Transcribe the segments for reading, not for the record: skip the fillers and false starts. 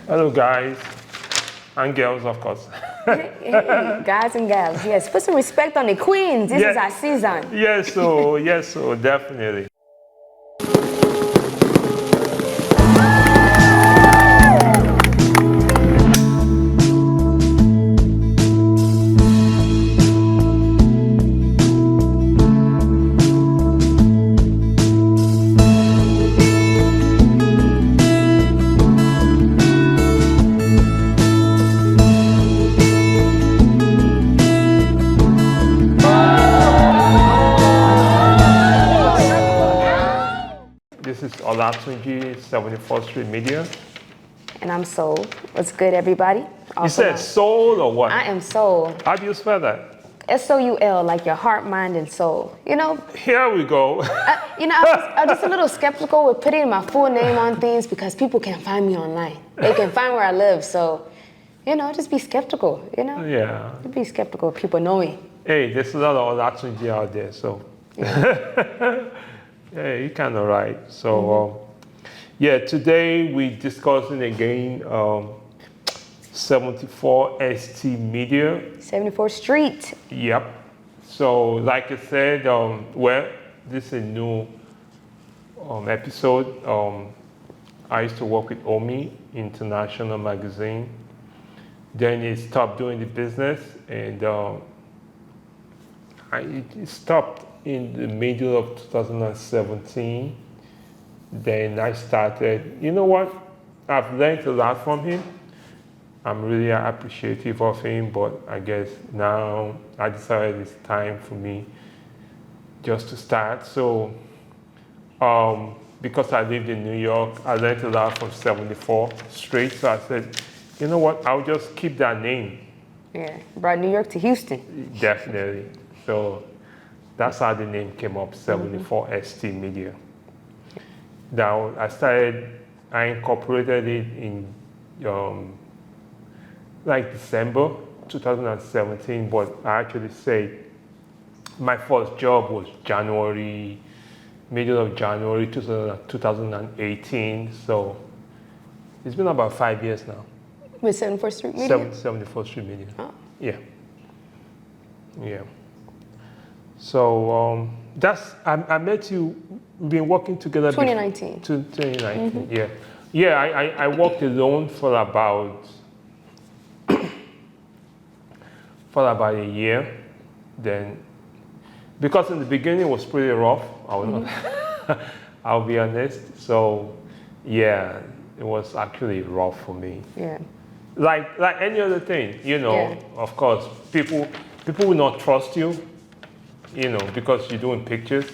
Hello, guys and girls, of course. Hey, guys and gals, yes, put some respect on the queens. This is our season. Yes, so definitely. This is Olatunji, 74stmedia. And I'm Soul. What's good, everybody? You said soul or what? I am Soul. How do you spell that? S-O-U-L, like your heart, mind, and soul. You know? Here we go. I was just a little skeptical with putting my full name on things because people can find me online. They can find where I live, so, just be skeptical, Yeah. Be skeptical if people know me. Hey, there's a lot of Olatunji out there, so. Yeah, you're kind of right. So, today we're discussing again 74ST Media. 74th Street. Yep. So, like I said, this is a new episode. I used to work with OMI International Magazine. Then it stopped doing the business, and it stopped in the middle of 2017. Then I started, you know what? I've learned a lot from him. I'm really appreciative of him, but I guess now I decided it's time for me just to start. So, because I lived in New York, I learned a lot from 74th Street. So I said, you know what? I'll just keep that name. Yeah, brought New York to Houston. Definitely. So that's how the name came up, 74ST Media. Now I incorporated it in December 2017, but I actually say my first job was middle of January 2018. So it's been about 5 years now. With 74th Street Media? 74th Street Media. Oh. Yeah. Yeah. So I met you. We've been working together. 2019. 2019. Yeah. Yeah. I worked alone for about a year. Then, because in the beginning it was pretty rough. I'll be honest. So, yeah, it was actually rough for me. Yeah. Like any other thing, Of course, people will not trust you. Because you're doing pictures.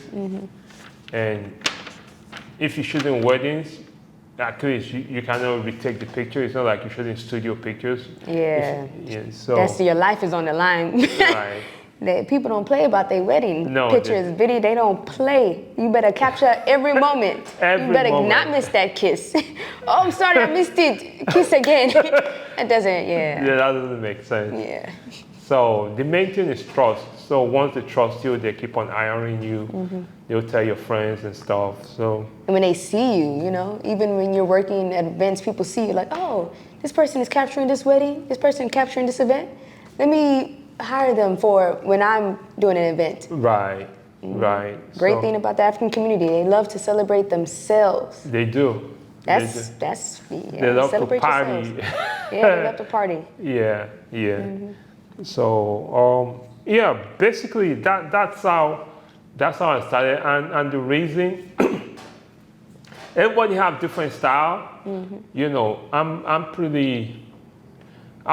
And if you're shooting weddings, actually you cannot retake the picture. It's not like you're shooting studio pictures. Yeah. So that's your life is on the line. Right. People don't play about their wedding pictures, video. They don't play. You better capture every moment. You better not miss that kiss. Oh, I'm sorry, I missed it. Kiss again. That doesn't. Yeah, that doesn't make sense. Yeah. So the main thing is trust. So once they trust you, they keep on hiring you. They'll tell your friends and stuff. So and when they see you, even when you're working at events, people see you like, oh, this person is capturing this wedding. This person is capturing this event. Let me hire them for when I'm doing an event. Right. Right. Great thing about the African community, they love to celebrate themselves. They do. They love to party. Yeah, they love to party. Yeah. So basically that's how I started, and the reason everybody have different style. I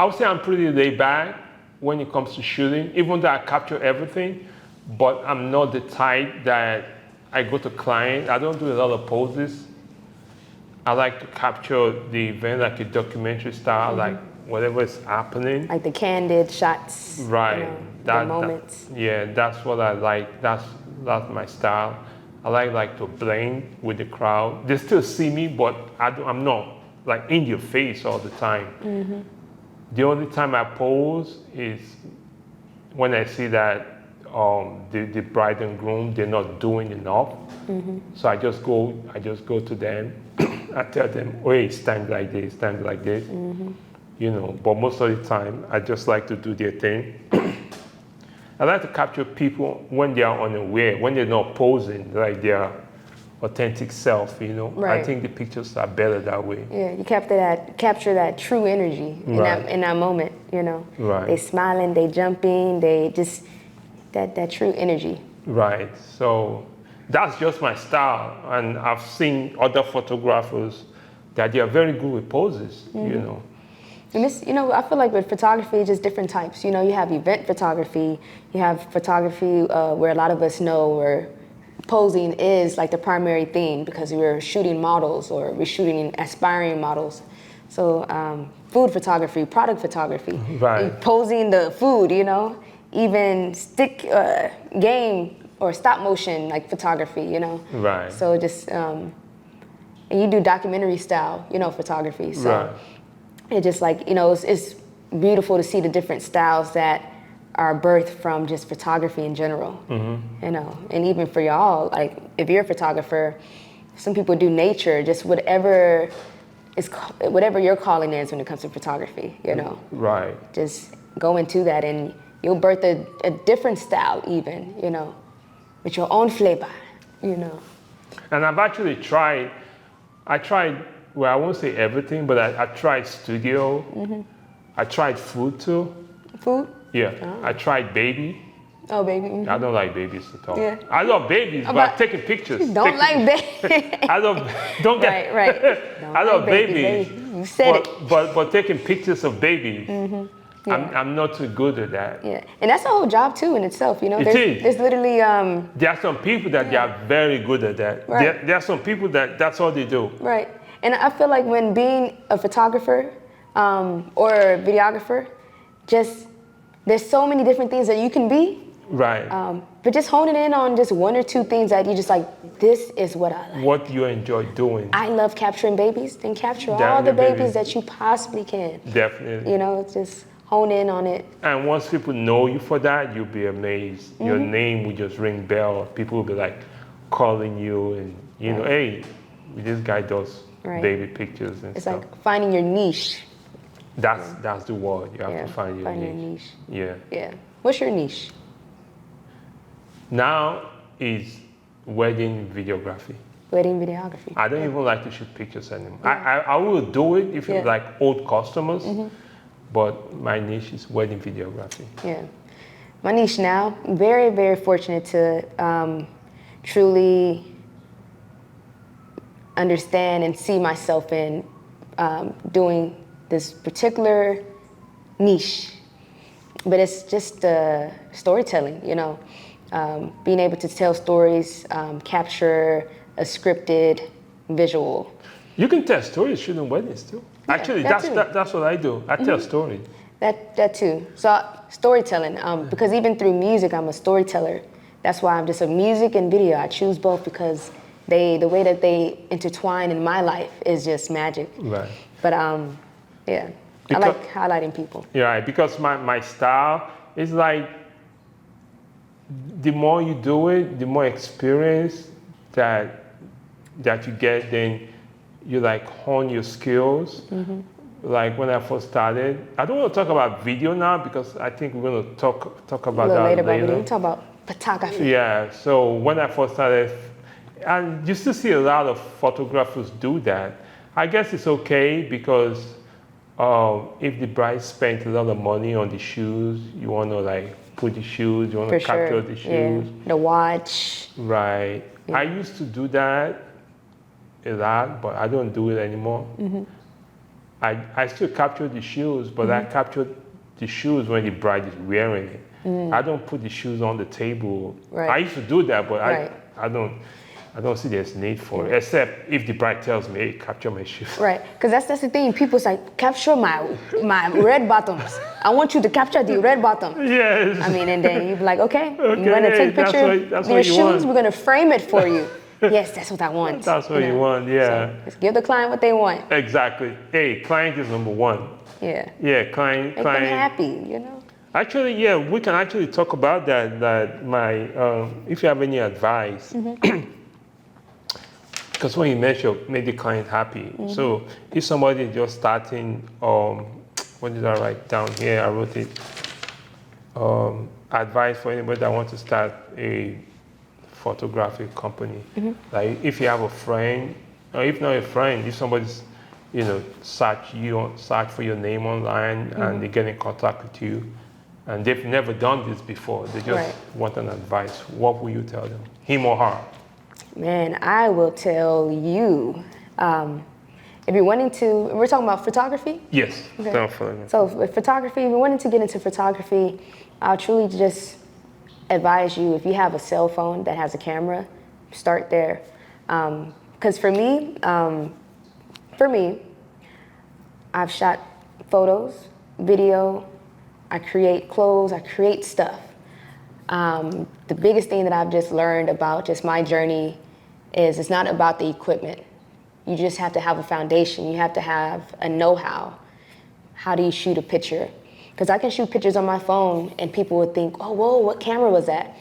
would say I'm pretty laid back when it comes to shooting, even though I capture everything, but I'm not the type that I go to client. I don't do a lot of poses. I like to capture the event like a documentary style, like whatever is happening. Like the candid shots. Right. The moments. That's what I like. That's my style. I like to blend with the crowd. They still see me, but I'm not like in your face all the time. The only time I pose is when I see that the bride and groom, they're not doing enough. So I just go to them I tell them, oh, it's timed like this, timed like this. You know, but most of the time, I just like to do their thing. I like to capture people when they are unaware, when they're not posing like their authentic self, you know. Right. I think the pictures are better that way. Yeah, you capture that true energy in that moment, you know. Right. They smiling, they jumping, they just that true energy. Right. So that's just my style, and I've seen other photographers that they are very good with poses, you know. And this, you know, I feel like with photography, just different types. You know, you have event photography, you have photography where a lot of us know where posing is like the primary thing because we're shooting models or we're shooting aspiring models. So food photography, product photography, posing the food, you know, even stick game or stop motion like photography, you know. Right. So just, and you do documentary style, you know, photography. So it just like, you know, it's beautiful to see the different styles that are birthed from just photography in general, you know. And even for y'all, like if you're a photographer, some people do nature, just whatever your calling is when it comes to photography, you know. Right. Just go into that and you'll birth a different style even, you know, with your own flavor, you know. And I've actually tried, well, I won't say everything, but I tried studio. I tried food too. Food? Yeah. Oh. I tried baby. Oh, baby. I don't like babies at all. Yeah. I love babies, but taking pictures. Don't like babies. I love babies. You said it. But taking pictures of babies, I'm not too good at that. Yeah, and that's a whole job too in itself, you know. There's literally. There are some people that they are very good at that. Right. There are some people that's all they do. Right. And I feel like when being a photographer or a videographer, just there's so many different things that you can be. Right. But just honing in on just one or two things that you just like, this is what I like. What you enjoy doing. I love capturing babies. Then capture all the babies that you possibly can. Definitely. You know, just hone in on it. And once people know you for that, you'll be amazed. Your name will just ring bell. People will be like calling you and, you know, hey, this guy does baby pictures and stuff. It's like finding your niche. That's the word. You have to find your niche. Yeah. Yeah. What's your niche? Now is wedding videography. Wedding videography. I don't even like to shoot pictures anymore. I will do it if it's like old customers, but my niche is wedding videography. Yeah. My niche now, very, very fortunate to truly understand and see myself in doing this particular niche. But it's just storytelling, you know. Being able to tell stories, capture a scripted visual. You can tell stories shooting weddings too. Yeah, actually, that's what I do. I tell stories. That too. So storytelling, because even through music, I'm a storyteller. That's why I'm just a music and video. I choose both because the way that they intertwine in my life is just magic. Right. But yeah, because, I like highlighting people. Yeah, right, because my style is like, the more you do it, the more experience that you get, then you like hone your skills. Like when I first started, I don't want to talk about video now because I think we're going to talk about that later. We talk about photography. Yeah, so when I first started, I used to see a lot of photographers do that. I guess it's okay because if the bride spent a lot of money on the shoes, you want to like put the shoes, you want to capture the shoes. Yeah. The watch. Right. Yeah. I used to do that a lot, but I don't do it anymore. I still capture the shoes, but I capture the shoes when the bride is wearing it. I don't put the shoes on the table. Right. I used to do that, but I don't see there's need for it, except if the bride tells me, hey, capture my shoes. Right, because that's the thing. People say, capture my red bottoms. I want you to capture the red bottom. Yes. I mean, and then you're like, okay, you're going to take a picture of your shoes. We're going to frame it for you. Yes, that's what I want. That's what you want, yeah. So let's give the client what they want. Exactly. Hey, client is number one. Yeah. Yeah, client. Make them happy, you know. Actually, yeah, we can actually talk about that. That if you have any advice. because when you make the client happy. So if somebody is just starting, what did I write down here? I wrote it. Advice for anybody that wants to start a photography company. Like if you have a friend, or if not a friend, if somebody's, search for your name online and they get in contact with you, and they've never done this before, they just want an advice. What will you tell them, him or her? Man, I will tell you, if you're wanting to, we're talking about photography? Yes, okay. Definitely. So with photography, if you're wanting to get into photography, I'll truly just advise you, if you have a cell phone that has a camera, start there. Because for me, I've shot photos, video, I create clothes, I create stuff. The biggest thing that I've just learned about just my journey is it's not about the equipment. You just have to have a foundation. You have to have a know-how. How do you shoot a picture? Because I can shoot pictures on my phone and people would think, oh, whoa, what camera was that?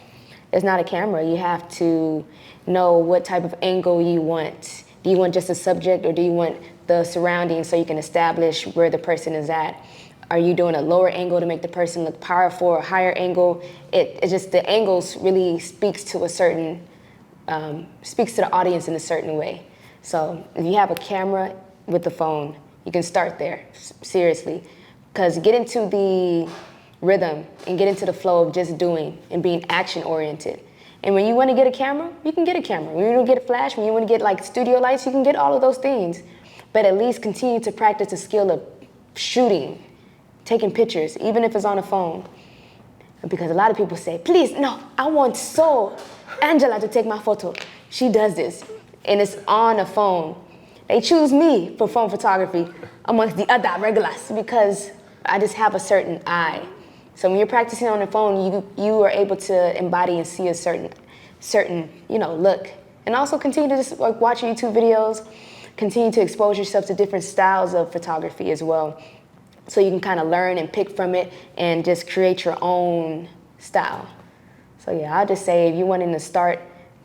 It's not a camera. You have to know what type of angle you want. Do you want just a subject, or do you want the surroundings so you can establish where the person is at? Are you doing a lower angle to make the person look powerful, or a higher angle? It's just the angles really speaks to the audience in a certain way. So if you have a camera with the phone, you can start there, seriously. Because get into the rhythm and get into the flow of just doing and being action oriented. And when you want to get a camera, you can get a camera. When you want to get a flash, when you want to get like studio lights, you can get all of those things. But at least continue to practice the skill of shooting, taking pictures, even if it's on a phone. Because a lot of people say, please, no, I want Angela to take my photo. She does this, and it's on a phone. They choose me for phone photography amongst the other regulars because I just have a certain eye. So when you're practicing on the phone, you are able to embody and see a certain look. And also continue to just watch YouTube videos, continue to expose yourself to different styles of photography as well. So you can kind of learn and pick from it and just create your own style. So yeah, I'll just say if you're wanting to start,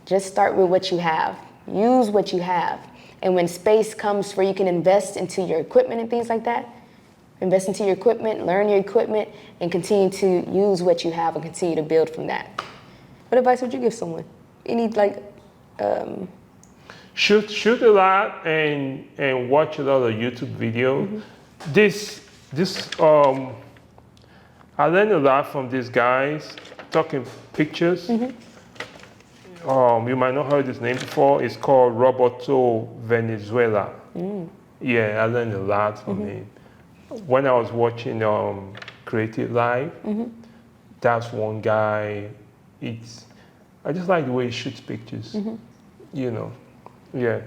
just start with what you have. Use what you have. And when space comes where you can invest into your equipment and things like that, invest into your equipment, learn your equipment, and continue to use what you have and continue to build from that. What advice would you give someone? Any Shoot a lot and watch a lot of YouTube video. This I learned a lot from these guys talking pictures. You might not heard his name before. It's called Roberto Venezuela. Yeah, I learned a lot from him. When I was watching Creative Live, that's one guy. I just like the way he shoots pictures. Yeah.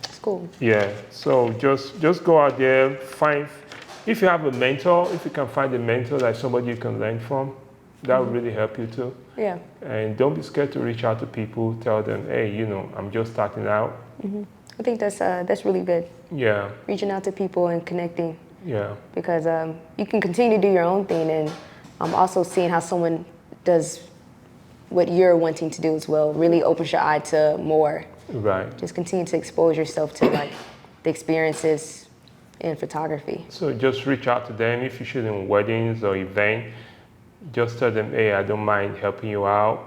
It's cool. Yeah. So just go out there, find. If you have a mentor, if you can find a mentor, like somebody you can learn from, that would really help you too. Yeah. And don't be scared to reach out to people. Tell them, hey, I'm just starting out. I think that's really good. Yeah. Reaching out to people and connecting. Yeah. Because you can continue to do your own thing, and also seeing how someone does what you're wanting to do as well really opens your eye to more. Right. Just continue to expose yourself to the experiences in photography. So just reach out to them if you shoot in weddings or events. Just tell them, hey, I don't mind helping you out.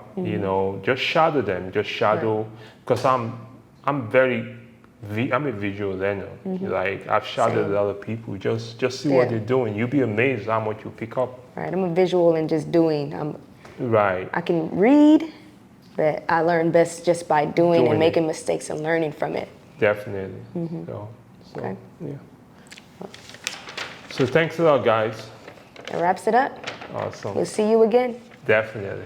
Just shadow them. Just shadow, because I'm a visual learner. Like I've shadowed a lot of people. Just see what they're doing. You'll be amazed how much you pick up. Right. I'm a visual and just doing. Right. I can read, but I learn best just by doing and making mistakes and learning from it. Definitely. So Okay. Yeah. So thanks a lot, guys. That wraps it up. Awesome. We'll see you again. Definitely.